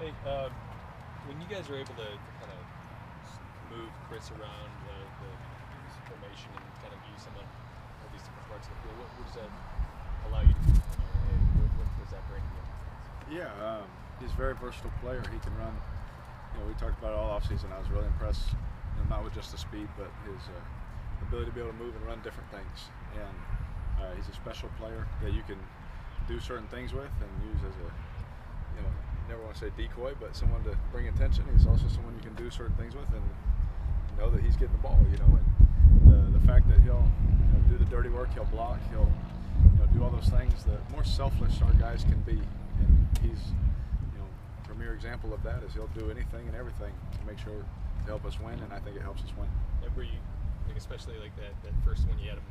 Hey, when you guys are able to kind of move Chris around the formation and kind of use him on all these different parts of the field, what does that allow you to do? What does that bring to you? Yeah, he's a very versatile player. He can run. We talked about it all offseason. I was really impressed, not with just the speed, but his ability to be able to move and run different things. And he's a special player that you can do certain things with and use as a, never want to say decoy, but someone to bring attention. He's also someone you can do certain things with and know that he's getting the ball, and the fact that he'll do the dirty work, he'll block, he'll do all those things. The more selfless our guys can be, and he's premier example of that is he'll do anything and everything to make sure to help us win, and I think it helps us win. And were you, especially like that first one you had him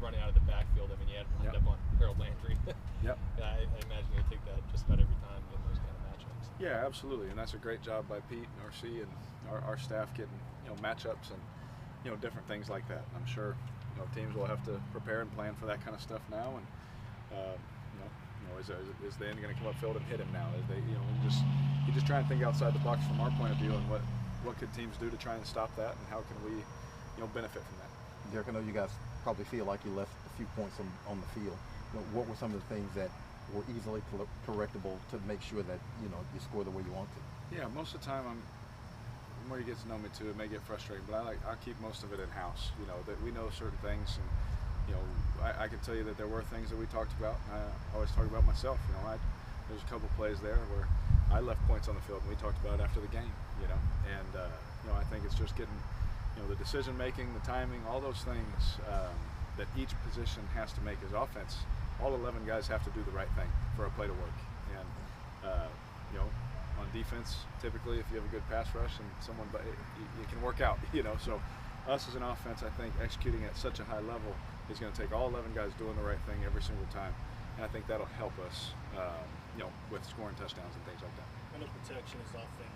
running out of the backfield, I mean, you had him lined up on Harold Landry. Yep. I imagine you'll take that just about every time in those kind of matchups. Yeah, absolutely, and that's a great job by Pete and RC and our staff getting matchups and different things like that. I'm sure teams will have to prepare and plan for that kind of stuff now, and is the end going to come upfield and hit him now? Is they, you just try and think outside the box from our point of view, and what could teams do to try and stop that, and how can we, benefit from that? Derek, I know you guys probably feel like you left a few points on the field. What were some of the things that were easily correctable to make sure that you score the way you want to? Yeah, most of the time the more you get to know me too, it may get frustrating, but I keep most of it in house. That we know certain things, and I can tell you that there were things that we talked about. I always talk about myself. There's a couple plays there where I left points on the field, and we talked about it after the game. And I think it's just getting the decision making, the timing, all those things that each position has to make as offense. All 11 guys have to do the right thing for a play to work. And on defense, typically if you have a good pass rush and someone, it can work out. So us as an offense, I think executing at such a high level is going to take all 11 guys doing the right thing every single time, and I think that'll help us, with scoring touchdowns and things like that. I know protection is often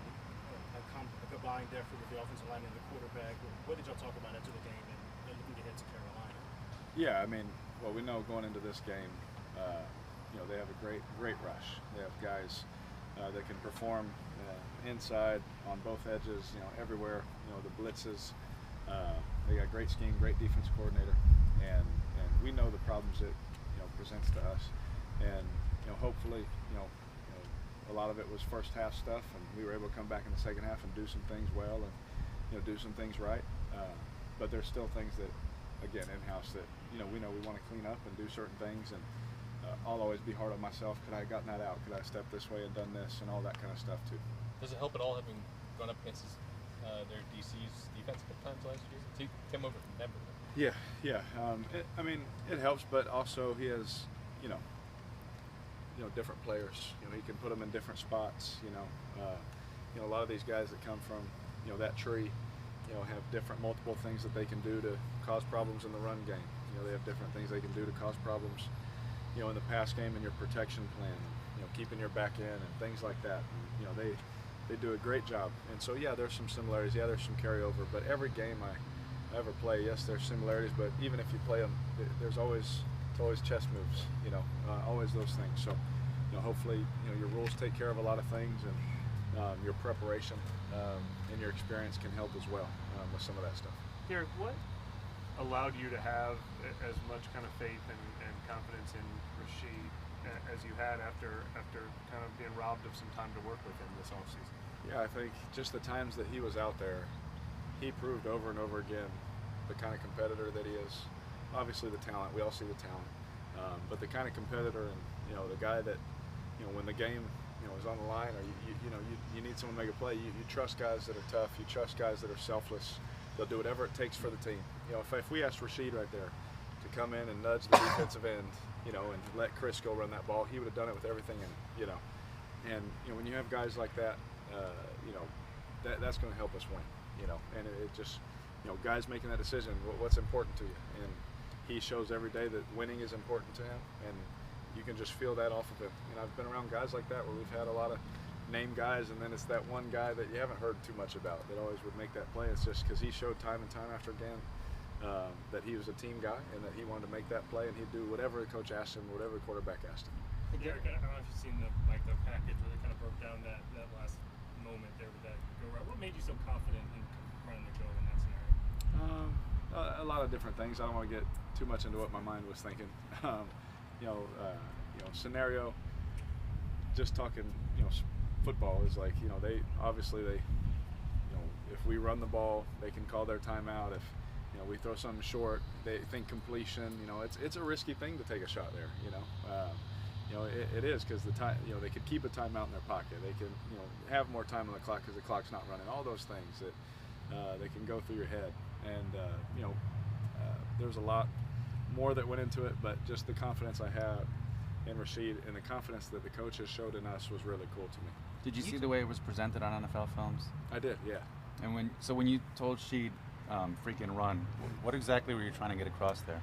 a combined effort with the offensive line and the quarterback. What did y'all talk about after the game and looking ahead to Carolina? Yeah, we know going into this game, they have a great rush. They have guys that can perform inside, on both edges, everywhere. The blitzes. They got great scheme, great defense coordinator, and we know the problems it presents to us, and hopefully a lot of it was first half stuff, and we were able to come back in the second half and do some things well and do some things right, but there's still things that, again, in house that we know we want to clean up and do certain things, and I'll always be hard on myself. Could I have gotten that out? Could I have stepped this way and done this, and all that kind of stuff too. Does it help at all having gone up against their DC's defense a couple times last year? So he came over from Denver. Yeah. It helps, but also he has, different players. He can put them in different spots. A lot of these guys that come from, that tree, have different multiple things that they can do to cause problems in the run game. They have different things they can do to cause problems, in the pass game and your protection plan, keeping your back in and things like that. They do a great job. And so, yeah, there's some similarities. Yeah, there's some carryover. But every game I ever play, yes, there's similarities. But even if you play them, it's always chess moves. Always those things. So, hopefully, your rules take care of a lot of things, and your preparation and your experience can help as well with some of that stuff. Derek, what allowed you to have as much kind of faith and confidence in Rashid as you had after kind of being robbed of some time to work with him this offseason? Yeah, I think just the times that he was out there, he proved over and over again the kind of competitor that he is. Obviously the talent, we all see the talent, but the kind of competitor and the guy that when the game is on the line, or you need someone to make a play, you trust guys that are tough, you trust guys that are selfless. They'll do whatever it takes for the team. If we asked Rashid right there to come in and nudge the defensive end, and let Chris go run that ball, he would have done it with everything in it, And when you have guys like that, that's going to help us win, And it just, guys making that decision, what's important to you, and he shows every day that winning is important to him, and you can just feel that off of him. I've been around guys like that where we've had a lot of name guys, and then it's that one guy that you haven't heard too much about that always would make that play. It's just because he showed time and time after again that he was a team guy and that he wanted to make that play, and he'd do whatever the coach asked him, whatever the quarterback asked him. Derek, I don't know if you've seen the package where they kind of broke down that last moment there with that go route. What made you so confident in running the go in that scenario? A lot of different things. I don't want to get too much into what my mind was thinking. Scenario. Just talking, football is like, they obviously if we run the ball, they can call their timeout. If we throw something short, they think completion. It's a risky thing to take a shot there. It is, because the time, they could keep a timeout in their pocket. They can, have more time on the clock because the clock's not running. All those things that they can go through your head. And there's a lot more that went into it, but just the confidence I have in Rashid and the confidence that the coaches showed in us was really cool to me. Did you see the way it was presented on NFL Films? I did, yeah. And when you told Sheed freaking run, what exactly were you trying to get across there?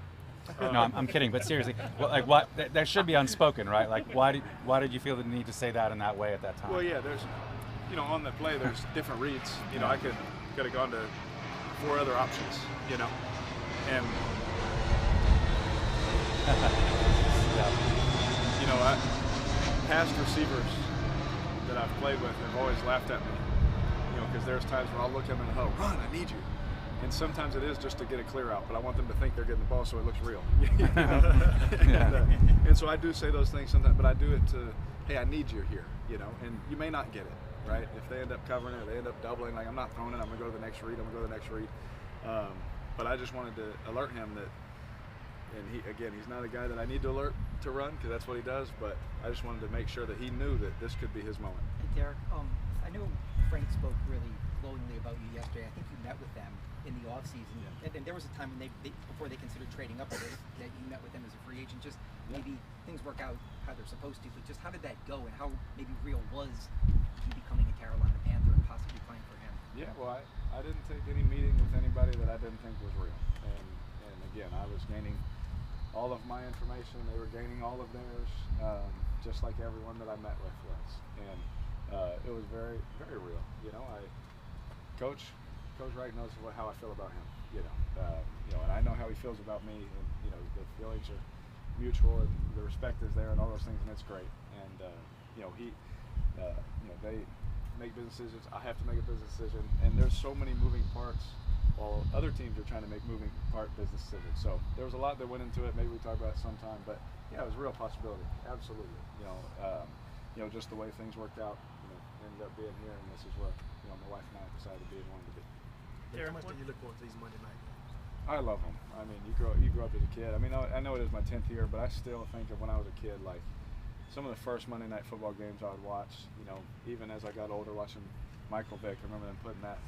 No, I'm kidding, but seriously, what that should be unspoken, right? Like, why did you feel the need to say that in that way at that time? Well, yeah, there's, on the play, there's different reads. I could have gone to 4 other options, and past receivers that I've played with have always laughed at me, because there's times where I'll look at them and go, run, I need you. And sometimes it is just to get a clear out, but I want them to think they're getting the ball so it looks real. And so I do say those things sometimes, but I do it to, hey, I need you here, and you may not get it, right? If they end up covering it or they end up doubling, like, I'm not throwing it, I'm going to go to the next read, but I just wanted to alert him that, and he's not a guy that I need to alert to run, because that's what he does, but I just wanted to make sure that he knew that this could be his moment. Hey, Derek, I know Frank spoke really glowingly about you yesterday. I think you met with them in the offseason, and there was a time when they before they considered trading up a bit, that you met with them as a free agent. Just maybe things work out how they're supposed to, but just how did that go, and how maybe real was he becoming a Carolina Panther and possibly playing for him? Yeah, well, I didn't take any meeting with anybody that I didn't think was real, and again, I was gaining all of my information, they were gaining all of theirs, just like everyone that I met with was, and it was very, very real. Coach Wright knows how I feel about him. And I know how he feels about me, and the feelings are mutual, and the respect is there, and all those things, and it's great. And they make business decisions. I have to make a business decision, and there's so many moving parts, while other teams are trying to make moving part business decisions. So there was a lot that went into it. Maybe we talk about it sometime, but yeah, it was a real possibility. Absolutely. Just the way things worked out, ended up being here, and this is where my wife and I decided to be and wanted to be. Derek, how much do you look forward to these Monday night games? I love them. I mean, you grow up as a kid. I mean, I know it is my 10th year, but I still think of when I was a kid, like some of the first Monday night football games I would watch. Even as I got older, watching Michael Vick. I remember them putting that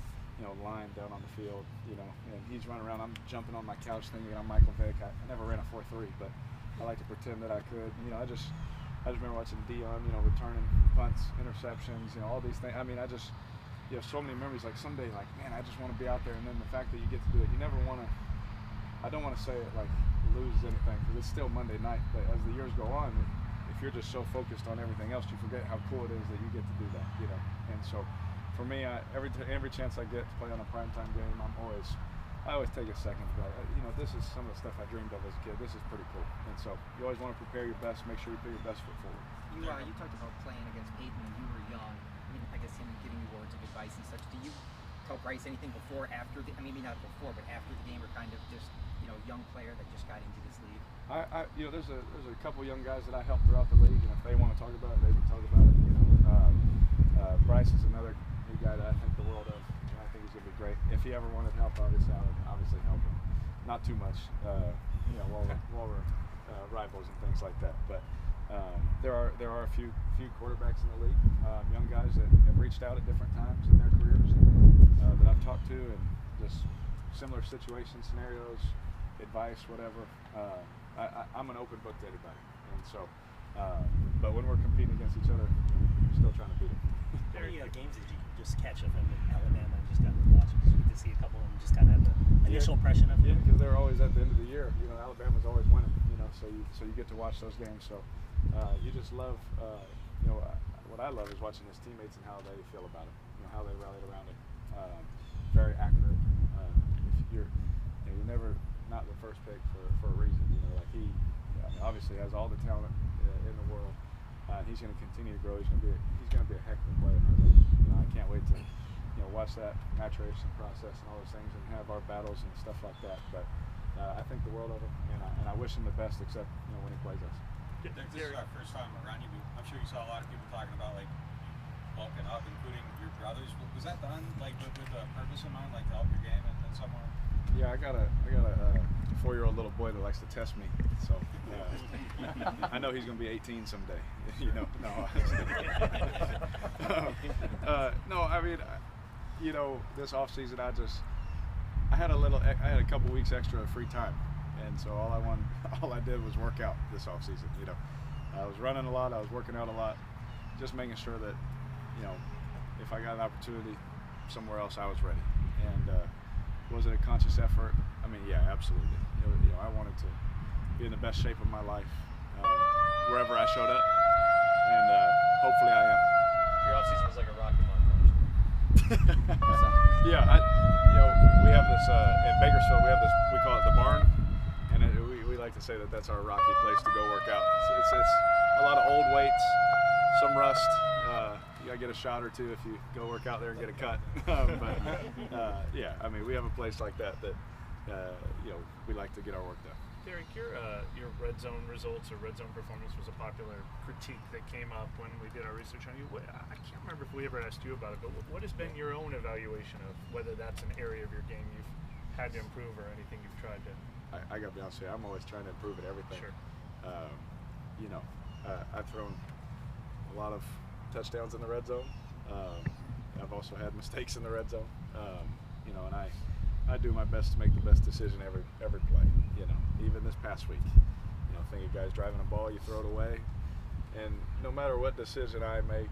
line down on the field. And he's running around. I'm jumping on my couch thinking I'm Michael Vick. I never ran a 4.3, but I like to pretend that I could. I just remember watching Dion. Returning punts, interceptions. All these things. I mean, you have so many memories, like someday, like, man, I just want to be out there, and then the fact that you get to do it, you never want to, I don't want to say it like lose anything, because it's still Monday night, but as the years go on, if you're just so focused on everything else, you forget how cool it is that you get to do that, and so for me, every chance I get to play on a primetime game, I always take a second to go, this is some of the stuff I dreamed of as a kid. This is pretty cool, and so you always want to prepare your best, make sure you put your best foot forward. You talked about playing against Peyton when you were young. I guess him giving you words of advice and such. Do you tell Bryce anything before, after maybe not before, but after the game, or kind of just, young player that just got into this league? There's a couple young guys that I helped throughout the league, and if they want to talk about it, they can talk about it. Bryce is another new guy that I think the world of. I think he's gonna be great. If he ever wanted help, obviously I would obviously help him. Not too much, while we're rivals and things like that, but. There are a few quarterbacks in the league, young guys that have reached out at different times in their careers that I've talked to, and just similar situations, scenarios, advice, whatever. I'm an open book to anybody, and so. But when we're competing against each other, we're still trying to beat them. How many games did you just catch of him in Alabama and just got to watch? Did you get to see a couple of them, just kind of have the initial impression of him? Yeah, because they're always at the end of the year. Alabama's always winning. So you get to watch those games. So. You just love, what I love is watching his teammates and how they feel about it, how they rallied around it. Very accurate. If you're never not the first pick for a reason. Like he obviously has all the talent in the world, He's going to continue to grow. He's going to be a heck of a player. I can't wait to watch that maturation process and all those things and have our battles and stuff like that. But I think the world of him, and I wish him the best, except when he plays us. This is our first time around you. I'm sure you saw a lot of people talking about like bulking up, including your brothers. Was that done like with a purpose in mind, like to help your game in somewhere? Yeah, I got a 4-year-old little boy that likes to test me, so I know he's going to be 18 someday. No. No, I mean, this off season, I had a couple weeks extra of free time, and so all I did was work out this off season. I was running a lot, I was working out a lot, just making sure that if I got an opportunity somewhere else, I was ready. And was it a conscious effort? I mean, yeah, absolutely. I wanted to be in the best shape of my life wherever I showed up, and hopefully I am. Your offseason was like a Rocky montage. Yeah, we have this in Bakersfield. We have this. We call it the barn, and we like to say that that's our Rocky place to go work out. It's a lot of old weights, some rust. You gotta get a shot or two if you go work out there and get a cut. Yeah, I mean, we have a place like that we like to get our work done. Derek, your red zone results or red zone performance was a popular critique that came up when we did our research on you. I can't remember if we ever asked you about it, but what has been your own evaluation of whether that's an area of your game you've had to improve or anything you've tried to? I gotta be honest with you, I'm always trying to improve at everything. Sure. I've thrown a lot of touchdowns in the red zone. I've also had mistakes in the red zone. And I do my best to make the best decision every play. Even this past week, think a guy's driving a ball, you throw it away, and no matter what decision I make,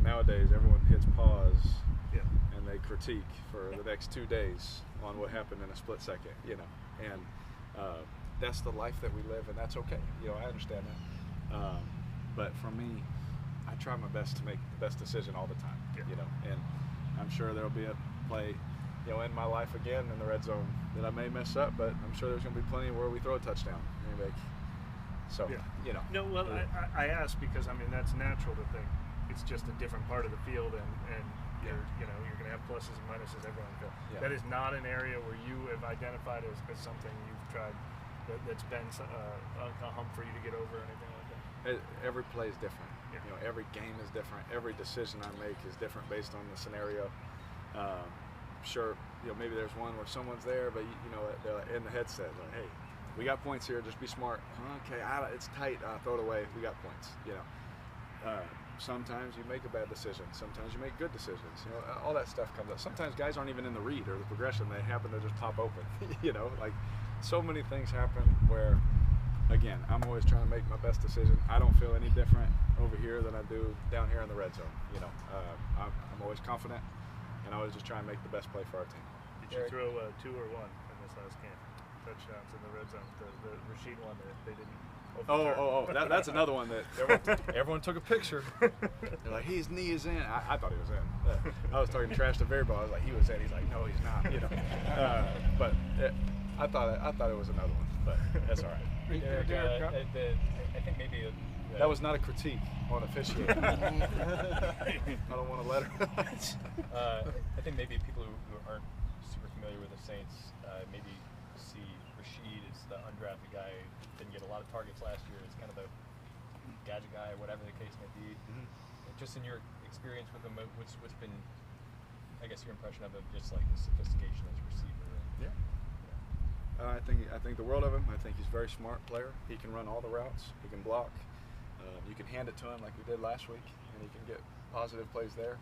nowadays everyone hits pause, and they critique for the next 2 days on what happened in a split second. And that's the life that we live, and that's okay. I understand that. But for me, I try my best to make the best decision all the time. And I'm sure there'll be a play in my life again in the red zone that I may mess up, but I'm sure there's going to be plenty where we throw a touchdown. So, No, well, I asked because, I mean, that's natural to think. It's just a different part of the field, and you're going to have pluses and minuses everyone feels. Yeah. That is not an area where you have identified as something you've tried that's been a hump for you to get over or anything like that? Every play is different. Yeah. Every game is different. Every decision I make is different based on the scenario. Sure, maybe there's one where someone's there, but they're in the headset, like, hey, we got points here, just be smart. Okay, it's tight, throw it away, we got points. Sometimes you make a bad decision, sometimes you make good decisions. All that stuff comes up. Sometimes guys aren't even in the read or the progression, they happen to just pop open. Like so many things happen where, again, I'm always trying to make my best decision. I don't feel any different over here than I do down here in the red zone. I'm always confident, and I always just try and make the best play for our team. Did you throw 2 or 1 in this last game? Touchdowns in the red zone. The Rashid one that they didn't overturn. That's another one that everyone took a picture. They're like, his knee is in. I thought he was in. I was talking trash to Variable. I was like, he was in. He's like, no, he's not. But I thought it was another one. But that's all right. I think maybe that was not a critique on officiating. I don't want to let her. I think maybe people who aren't super familiar with the Saints maybe see Rashid as the undrafted guy, didn't get a lot of targets last year. It's kind of the gadget guy, whatever the case may be. Mm-hmm. Just in your experience with him, what's been, I guess, your impression of him, just like the sophistication as a receiver? I think the world of him. I think he's a very smart player. He can run all the routes. He can block. You can hand it to him like we did last week, and he can get positive plays there.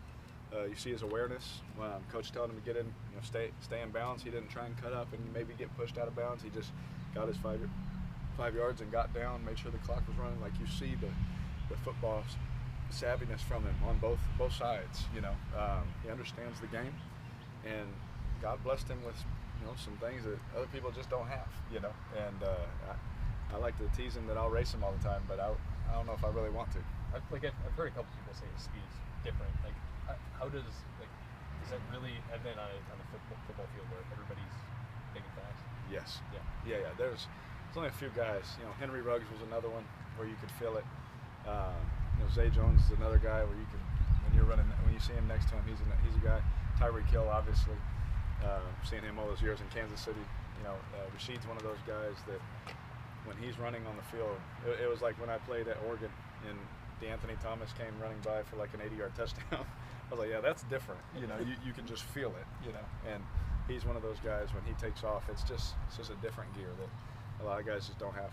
You see his awareness. Coach telling him to get in, stay in bounds. He didn't try and cut up and maybe get pushed out of bounds. He just got his 5 yards and got down, made sure the clock was running. Like, you see the football savviness from him on both sides. He understands the game, and God blessed him with some things that other people just don't have. And I like to tease him that I'll race him all the time, but I don't know if I really want to. I've heard a couple people say his speed is different. Like, how is that really evident on a football field where everybody's big and fast? Yes. Yeah. There's only a few guys. Henry Ruggs was another one where you could feel it. Zay Jones is another guy where you can, when you see him next to him, he's a guy. Tyreek Hill, obviously, seeing him all those years in Kansas City. Rashid's one of those guys that when he's running on the field, it was like when I played at Oregon and DeAnthony Thomas came running by for like an 80-yard touchdown. I was like, yeah, that's different. You can just feel it. And he's one of those guys when he takes off, it's just a different gear that a lot of guys just don't have.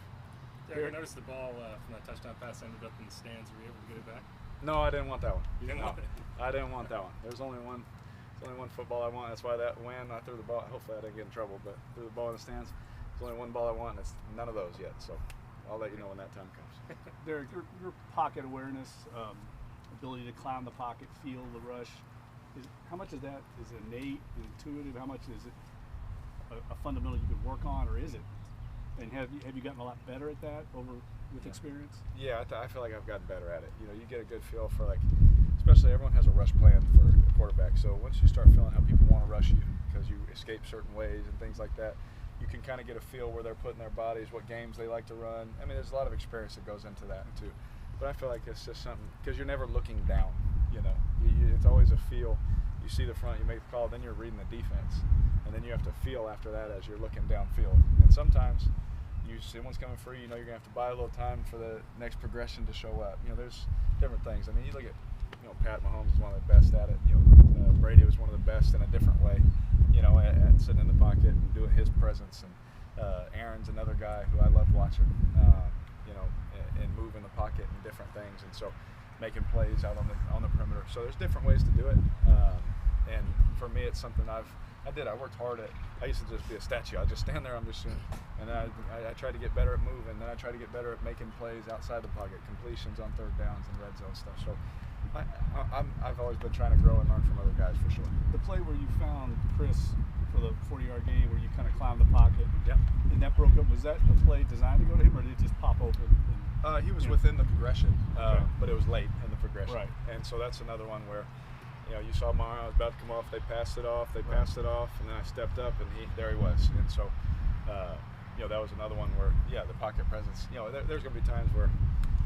Derek, I noticed the ball from that touchdown pass ended up in the stands. Were you able to get it back? No, I didn't want that one. You didn't want it? I didn't want that one. There's only one football I want. That's why that when I threw the ball, hopefully I didn't get in trouble, but threw the ball in the stands. There's only one ball I want, and it's none of those yet. So I'll let you know when that time comes. Derek, your pocket awareness, ability to climb the pocket, feel the rush, how much of that is innate, intuitive? How much is it a fundamental you can work on, or is it? And have you gotten a lot better at that with experience? Yeah, I feel like I've gotten better at it. You get a good feel for especially everyone has a rush plan for a quarterback. So once you start feeling how people want to rush you because you escape certain ways and things like that, you can kind of get a feel where they're putting their bodies, what games they like to run. I mean, there's a lot of experience that goes into that too. But I feel like it's just something, because you're never looking down, it's always a feel. You see the front, you make the call, then you're reading the defense. And then you have to feel after that as you're looking downfield. And sometimes someone's coming free, you're going to have to buy a little time for the next progression to show up. There's different things. I mean, you look at, Pat Mahomes is one of the best at it. Brady was one of the best in a different way, at sitting in the pocket and doing his presence. And Aaron's another guy who I love watching, and moving the pocket and different things. And so making plays out on the perimeter. So there's different ways to do it. And for me, it's something I worked hard at. I used to just be a statue. I'd just stand there, I'm just shooting. And then I tried to get better at moving. Then I tried to get better at making plays outside the pocket, completions on third downs and red zone stuff. So I've always been trying to grow and learn from other guys for sure. The play where you found Chris for the 40-yard game where you kind of climbed the pocket, and that broke up, was that the play designed to go to him, or did it just pop open? He was within the progression, but it was late in the progression. Right. And so that's another one where, you saw my arm, I was about to come off, they passed it off, and then I stepped up, and there he was. And so, that was another one where, the pocket presence, there's going to be times where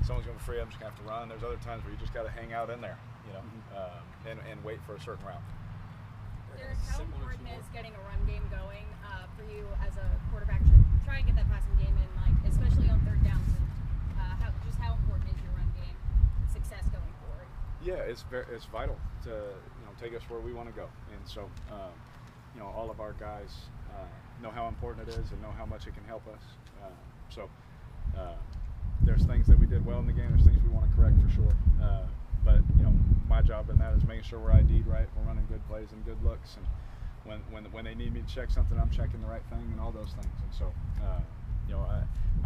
someone's going to be free, I'm just going to have to run. There's other times where you just got to hang out in there, and wait for a certain route. Derek, how important is getting a run game going for you as a quarterback to try and get that passing game in, especially on third downs, and how important is your run game success going forward? Yeah, it's vital to take us where we want to go, and so all of our guys know how important it is and know how much it can help us. There's things that we did well in the game. There's things we want to correct for sure. But my job in that is making sure we're ID'd right. We're running good plays and good looks, and when they need me to check something, I'm checking the right thing and all those things. And so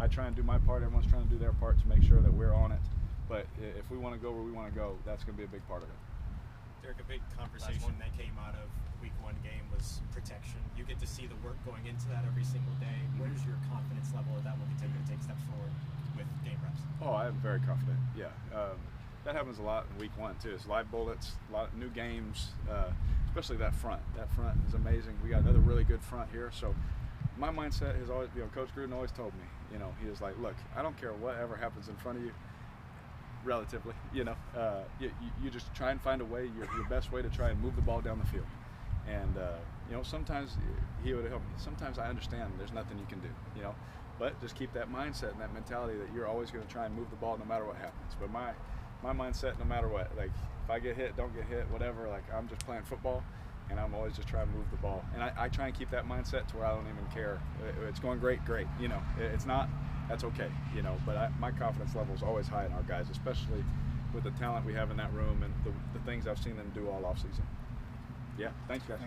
I try and do my part. Everyone's trying to do their part to make sure that we're on it. But if we want to go where we want to go, that's going to be a big part of it. Derek, a big conversation that came out of Week 1 game was protection. You get to see the work going into that every single day. Where's your confidence level that will continue to take steps forward with game reps? Oh, I'm very confident. Yeah, that happens a lot in Week 1 too. It's live bullets, a lot of new games, especially that front. That front is amazing. We got another really good front here. So my mindset has always, Coach Gruden always told me, he was like, look, I don't care whatever happens in front of you. Relatively, you just try and find a way, your best way to try and move the ball down the field. And sometimes he would help me. Sometimes I understand there's nothing you can do, but just keep that mindset and that mentality that you're always going to try and move the ball no matter what happens. But my mindset, no matter what, if I get hit, don't get hit, whatever, I'm just playing football, and I'm always just trying to move the ball. And I try and keep that mindset to where I don't even care. It's going great. It's not. That's okay, but my confidence level is always high in our guys, especially with the talent we have in that room and the things I've seen them do all offseason. Yeah, thanks guys.